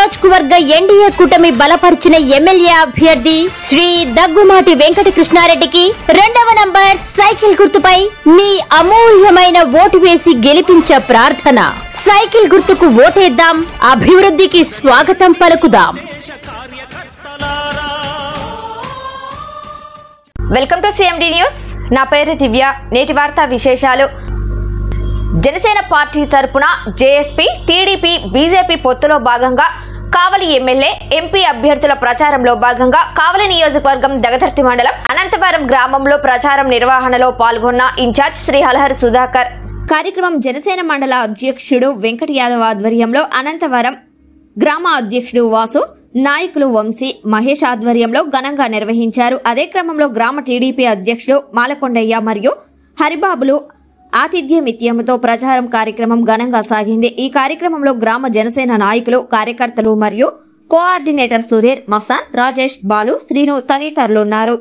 నియోజకవర్గ ఎన్డీఏ కూటమి బలపరిచిన ఎమ్మెల్యే అభ్యర్థి శ్రీ దగ్గుమాటి వెంకట కృష్ణారెడ్డికి 2వ నంబర్ సైకిల్ గుర్తుపై మీ అమూల్యమైన ఓటు వేసి గెలిపించే ప్రార్థన. సైకిల్ గుర్తుకు ఓటేద్దాం, అభివృద్ధికి స్వాగతం పలుకుదాం. Welcome to CMD news. నా పేరు దివ్య. నేటి వార్తా విశేషాలు. జనసేన పార్టీ తరపున జేఎస్పీ, టీడీపీ, బీజేపీ పొత్తులో భాగంగా కావలి ఎమ్మెల్యే, ఎంపీ అభ్యర్థుల ప్రచారంలో భాగంగా కావలి నియోజకవర్గం దగదర్తి మండలం అనంతవరం గ్రామంలో ప్రచారం నిర్వహణలో పాల్గొన్న ఇన్ఛార్జ్ శ్రీ హలహరి సుధాకర్. కార్యక్రమం జనసేన మండల అధ్యక్షుడు వెంకట యాదవ్ ఆధ్వర్యంలో, అనంతవరం గ్రామ అధ్యక్షుడు వాసు, నాయకులు వంశీ, మహేష్ ఆధ్వర్యంలో ఘనంగా నిర్వహించారు. అదే క్రమంలో గ్రామ టీడీపీ అధ్యక్షుడు మాలకొండయ్య మరియు హరిబాబులు ఆతిథ్యమిత్యంతో ప్రచారం కార్యక్రమం ఘనంగా సాగింది. ఈ కార్యక్రమంలో గ్రామ జనసేన నాయకులు, కార్యకర్తలు మరియు కోఆర్డినేటర్ సుధీర్, మస్తాన్, రాజేష్, బాలు, శ్రీను తదితరులున్నారు.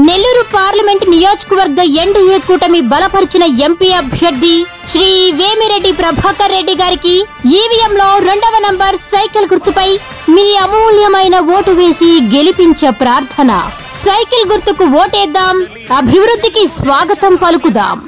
నెల్లూరు పార్లమెంట్ నియోజకవర్గ ఎన్డీఏ కూటమి బలపరిచిన ఎంపీ అభ్యర్థి శ్రీ వేమిరెడ్డి ప్రభాకర్ రెడ్డి గారికి ఈవీఎంలో 2వ నంబర్ సైకిల్ గుర్తుపై మీ అమూల్యమైన ఓటు వేసి గెలిపించే ప్రార్థన. సైకిల్ గుర్తుకు ఓటేద్దాం, అభివృద్ధికి స్వాగతం పలుకుదాం.